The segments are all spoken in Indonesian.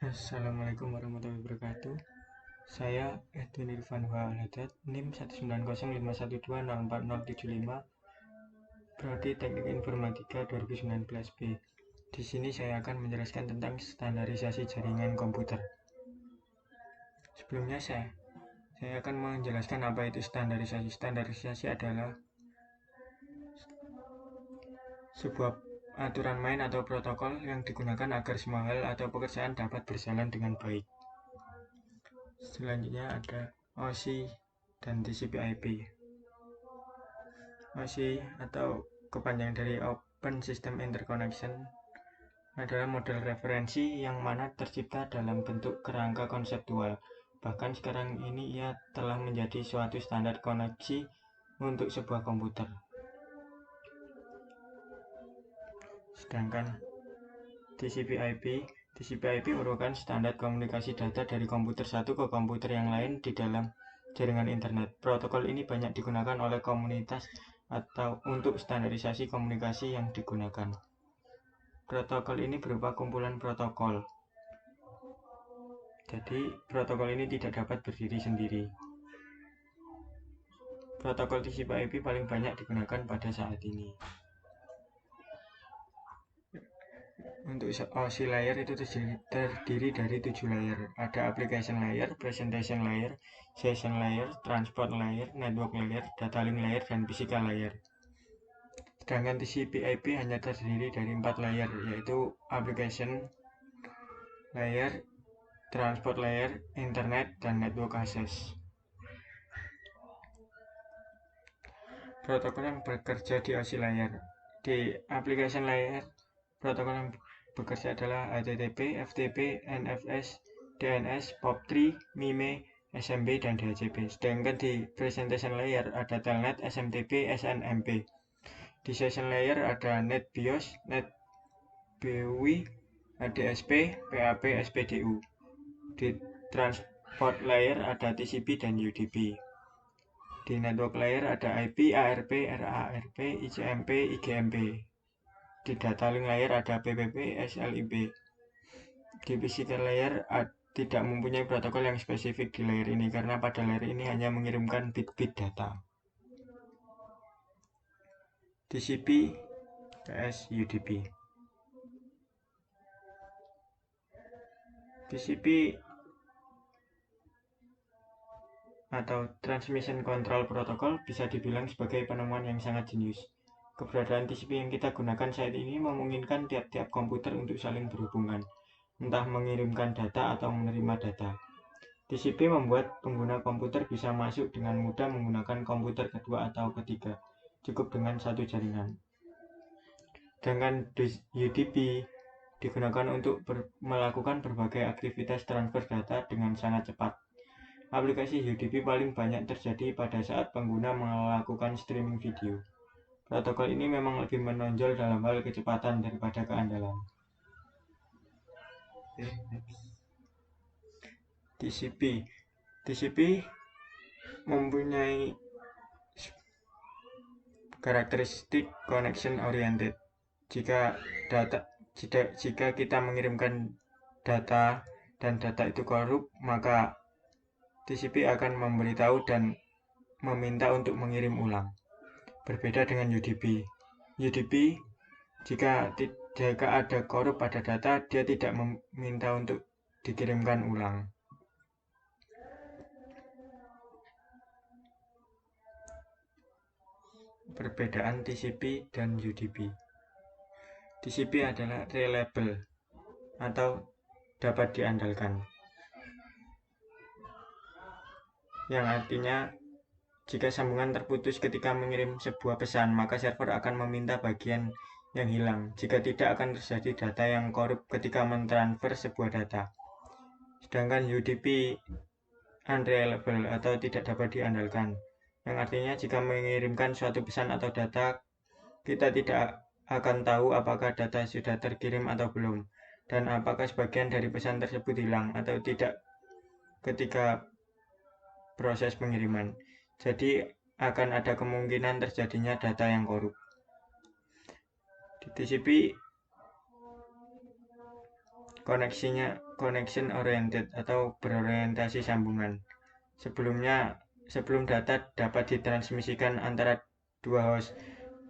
Assalamualaikum warahmatullahi wabarakatuh. Saya Edwin Irfan Wahaladat, NIM 19051204075, Prodi Teknik Informatika 2019B. Di sini saya akan menjelaskan tentang standarisasi jaringan komputer. Sebelumnya saya akan menjelaskan apa itu standarisasi. Standarisasi adalah sebuah aturan main atau protokol yang digunakan agar semua hal atau pekerjaan dapat berjalan dengan baik. Selanjutnya ada OSI dan TCP/IP. OSI atau kepanjangan dari Open System Interconnection adalah model referensi yang mana tercipta dalam bentuk kerangka konseptual. Bahkan sekarang ini ia telah menjadi suatu standar koneksi untuk sebuah komputer. Sedangkan TCP/IP merupakan standar komunikasi data dari komputer satu ke komputer yang lain di dalam jaringan internet. Protokol ini banyak digunakan oleh komunitas atau untuk standarisasi komunikasi yang digunakan. Protokol ini berupa kumpulan protokol. Jadi, protokol ini tidak dapat berdiri sendiri. Protokol TCP/IP paling banyak digunakan pada saat ini. Untuk OSI layer itu terdiri dari 7 layer. Ada application layer, presentation layer, session layer, transport layer, network layer, data link layer, dan physical layer. Sedangkan TCP/IP hanya terdiri dari 4 layer, yaitu application layer, transport layer, internet, dan network access. Protokol yang bekerja di OSI layer. Di application layer, protokol yang bekerja adalah HTTP, FTP, NFS, DNS, POP3, MIME, SMB, dan DHCP. Sedangkan di presentation layer ada Telnet, SMTP, SNMP. Di session layer ada NetBIOS, NetBEUI, ADSP, PAP, SPDU. Di transport layer ada TCP dan UDP. Di network layer ada IP, ARP, RARP, ICMP, IGMP. Di data link layer ada PPP, SLIB. Di physical layer tidak mempunyai protokol yang spesifik di layer ini karena pada layer ini hanya mengirimkan bit-bit data. TCP vs UDP. TCP atau Transmission Control Protocol bisa dibilang sebagai penemuan yang sangat jenius. Keberadaan TCP yang kita gunakan saat ini memungkinkan tiap-tiap komputer untuk saling berhubungan, entah mengirimkan data atau menerima data. TCP membuat pengguna komputer bisa masuk dengan mudah menggunakan komputer kedua atau ketiga, cukup dengan satu jaringan. Sedangkan UDP digunakan untuk melakukan berbagai aktivitas transfer data dengan sangat cepat. Aplikasi UDP paling banyak terjadi pada saat pengguna melakukan streaming video. Protokol ini memang lebih menonjol dalam hal kecepatan daripada keandalan. TCP mempunyai karakteristik connection oriented. Jika kita mengirimkan data dan data itu korup, maka TCP akan memberitahu dan meminta untuk mengirim ulang. Berbeda dengan UDP. UDP jika ada korup pada data, dia tidak meminta untuk dikirimkan ulang. Perbedaan TCP dan UDP. TCP adalah reliable atau dapat diandalkan, yang artinya jika sambungan terputus ketika mengirim sebuah pesan, maka server akan meminta bagian yang hilang. Jika tidak, akan terjadi data yang korup ketika mentransfer sebuah data. Sedangkan UDP unreliable atau tidak dapat diandalkan, yang artinya jika mengirimkan suatu pesan atau data, kita tidak akan tahu apakah data sudah terkirim atau belum, dan apakah sebagian dari pesan tersebut hilang atau tidak ketika proses pengiriman. Jadi akan ada kemungkinan terjadinya data yang korup. Di TCP koneksinya connection oriented atau berorientasi sambungan. Sebelum data dapat ditransmisikan antara dua host,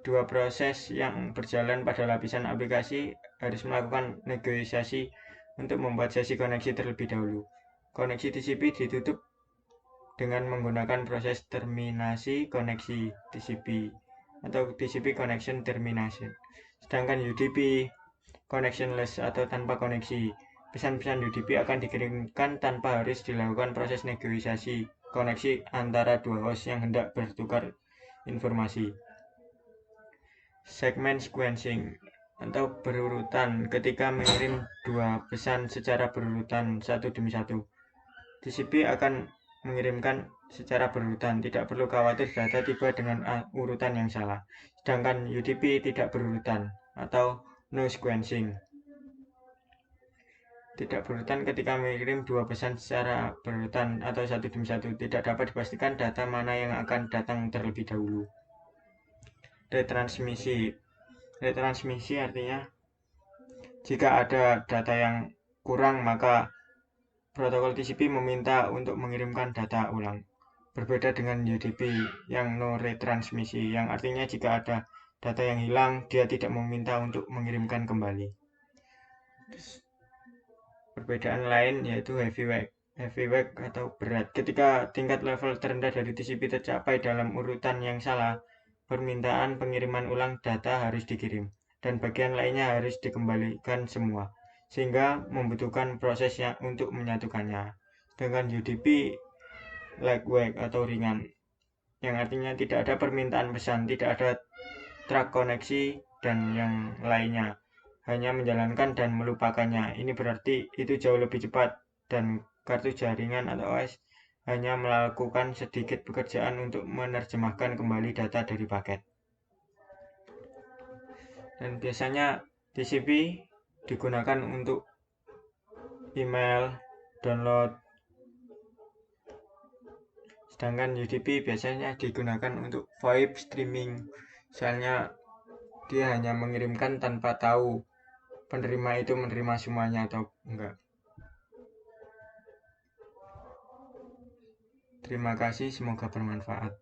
dua proses yang berjalan pada lapisan aplikasi harus melakukan negosiasi untuk membuat sesi koneksi terlebih dahulu. Koneksi TCP ditutup dengan menggunakan proses terminasi koneksi TCP atau TCP connection termination. Sedangkan UDP connectionless atau tanpa koneksi. Pesan-pesan UDP akan dikirimkan tanpa harus dilakukan proses negosiasi koneksi antara dua host yang hendak bertukar informasi. Segment sequencing atau berurutan ketika mengirim dua pesan secara berurutan satu demi satu. TCP akan mengirimkan secara berurutan, tidak perlu khawatir data tiba dengan urutan yang salah. Sedangkan UDP tidak berurutan atau no sequencing. Tidak berurutan ketika mengirim dua pesan secara berurutan atau satu demi satu. Tidak dapat dipastikan data mana yang akan datang terlebih dahulu. Retransmisi artinya jika ada data yang kurang maka protokol TCP meminta untuk mengirimkan data ulang. Berbeda dengan UDP yang no retransmisi, yang artinya jika ada data yang hilang, dia tidak meminta untuk mengirimkan kembali. Perbedaan lain yaitu heavy wake atau berat. Ketika tingkat level terendah dari TCP tercapai dalam urutan yang salah, permintaan pengiriman ulang data harus dikirim, dan bagian lainnya harus dikembalikan semua, sehingga membutuhkan prosesnya untuk menyatukannya. Dengan UDP lightweight atau ringan, yang artinya tidak ada permintaan pesan, tidak ada track koneksi, dan yang lainnya, hanya menjalankan dan melupakannya. Ini berarti itu jauh lebih cepat, dan kartu jaringan atau OS hanya melakukan sedikit pekerjaan untuk menerjemahkan kembali data dari paket. Dan biasanya TCP digunakan untuk email, download, sedangkan UDP biasanya digunakan untuk VoIP streaming. Misalnya dia hanya mengirimkan tanpa tahu penerima itu menerima semuanya atau enggak. Terima kasih, semoga bermanfaat.